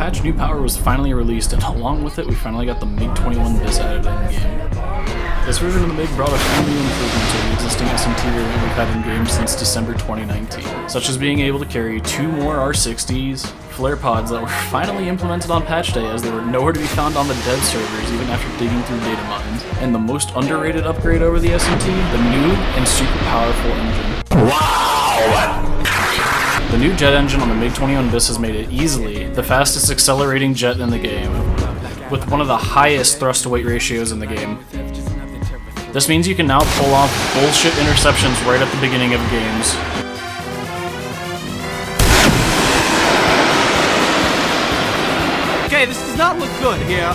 patch New Power was finally released, and along with it, we finally got the MiG-21bis added in-game. This version of the MiG brought a few new improvements over the existing SMT variant we've had in-game since December 2019, such as being able to carry 2 more R60s, flare pods that were finally implemented on patch day as they were nowhere to be found on the dev servers even after digging through data mines, and the most underrated upgrade over the SMT, the new and super powerful engine. Wow! The new jet engine on the MiG-21bis has made it easily the fastest accelerating jet in the game, with one of the highest thrust-to-weight ratios in the game. This means you can now pull off bullshit interceptions right at the beginning of games. Okay, this does not look good here,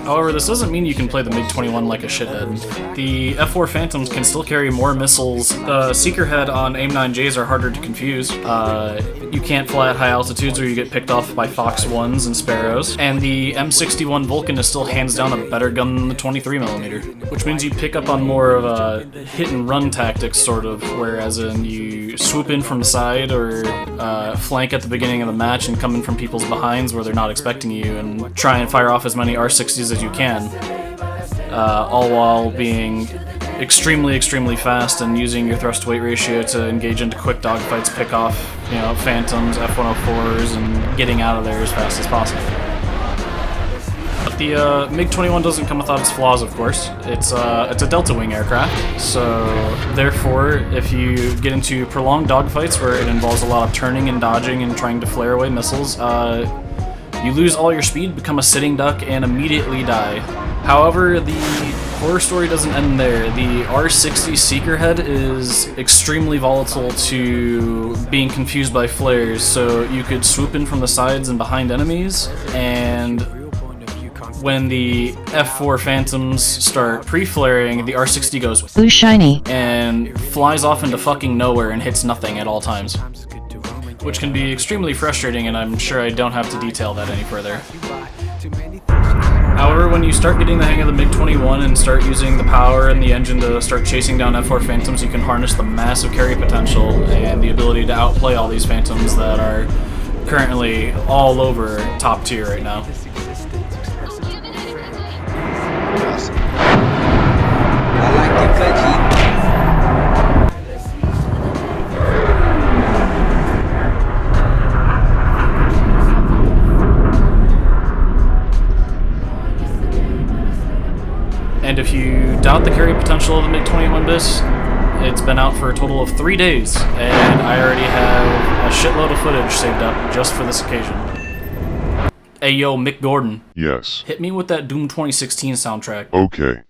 However, this doesn't mean you can play the MiG-21 like a shithead. The F-4 Phantoms can still carry more missiles. The Seeker Head on AIM-9Js are harder to confuse. You can't fly at high altitudes or you get picked off by Fox 1s and Sparrows. And the M61 Vulcan is still hands down a better gun than the 23mm, which means you pick up on more of a hit-and-run tactics, sort of, whereas in you swoop in from the side or flank at the beginning of the match and come in from people's behinds where they're not expecting you and try and fire off as many R60s as you can, all while being extremely, extremely fast and using your thrust-to-weight ratio to engage into quick dogfights, pick off, Phantoms, F-104s, and getting out of there as fast as possible. But the MiG-21 doesn't come without its flaws, of course. It's a Delta Wing aircraft, so therefore, if you get into prolonged dogfights where it involves a lot of turning and dodging and trying to flare away missiles, you lose all your speed, become a sitting duck, and immediately die. However, the horror story doesn't end there. The R60 Seeker Head is extremely volatile to being confused by flares, so you could swoop in from the sides and behind enemies, and when the F-4 Phantoms start pre-flaring, the R60 goes ooh shiny and flies off into fucking nowhere and hits nothing at all times, which can be extremely frustrating, and I'm sure I don't have to detail that any further. However, when you start getting the hang of the MiG-21 and start using the power and the engine to start chasing down F-4 Phantoms, you can harness the massive carry potential and the ability to outplay all these Phantoms that are currently all over top tier right now. I like the veggie. And if you doubt the carry potential of the MiG-21bis, it's been out for a total of 3 days, and I already have a shitload of footage saved up just for this occasion. Hey yo, Mick Gordon. Yes. Hit me with that Doom 2016 soundtrack. Okay.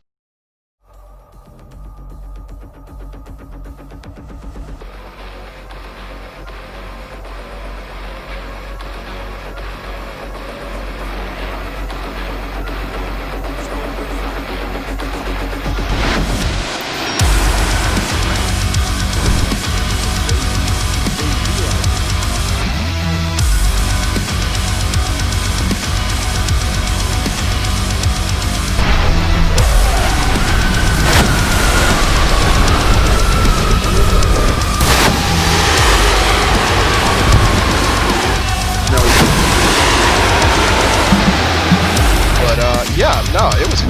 Yeah, no, it was...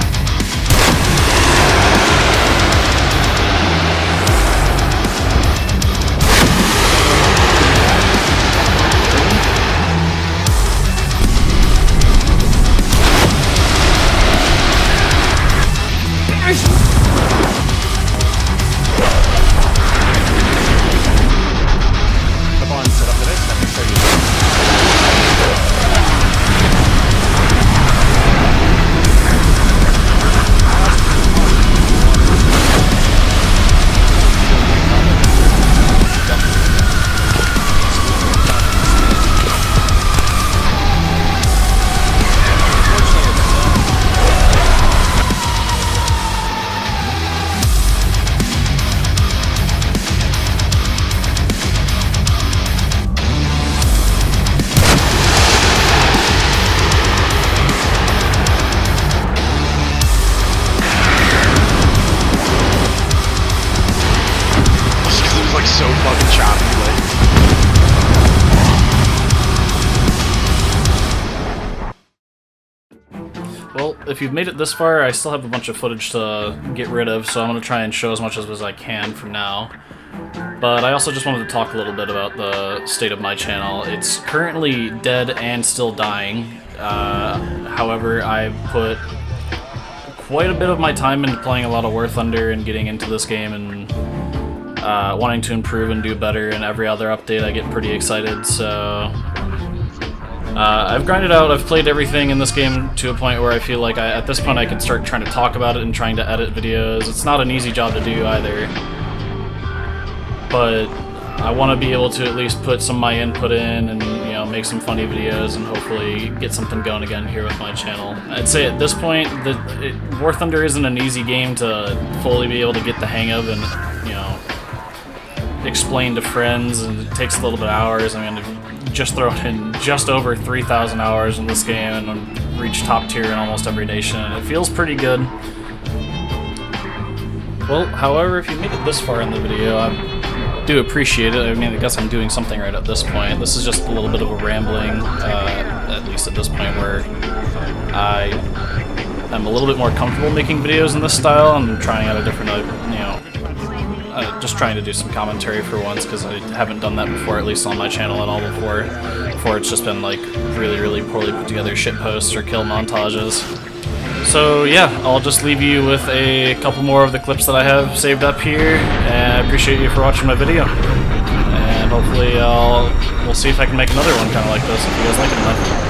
Come on, set up the next time. Show you. if you've made it this far, I still have a bunch of footage to get rid of, so I'm going to try and show as much as I can from now. But I also just wanted to talk a little bit about the state of my channel. It's currently dead and still dying. However, I've put quite a bit of my time into playing a lot of War Thunder and getting into this game and wanting to improve and do better, and every other update I get pretty excited, so... I've grinded out, I've played everything in this game to a point where I feel like at this point I can start trying to talk about it and trying to edit videos. It's not an easy job to do either, but I want to be able to at least put some of my input in and, you know, make some funny videos and hopefully get something going again here with my channel. I'd say at this point that War Thunder isn't an easy game to fully be able to get the hang of and, you know, explain to friends, and it takes a little bit of hours. I mean, I've just thrown in just over 3,000 hours in this game and reached top tier in almost every nation, and it feels pretty good. Well, however, if you made it this far in the video, I do appreciate it. I mean, I guess I'm doing something right at this point. This is just a little bit of a rambling, at least at this point, where I'm a little bit more comfortable making videos in this style. I'm trying out a different, you know, just trying to do some commentary for once, because I haven't done that before, at least on my channel at all before. Before it's just been like really, really poorly put together shit posts or kill montages. So yeah, I'll just leave you with a couple more of the clips that I have saved up here, and I appreciate you for watching my video. And hopefully we'll see if I can make another one kind of like this if you guys like it enough.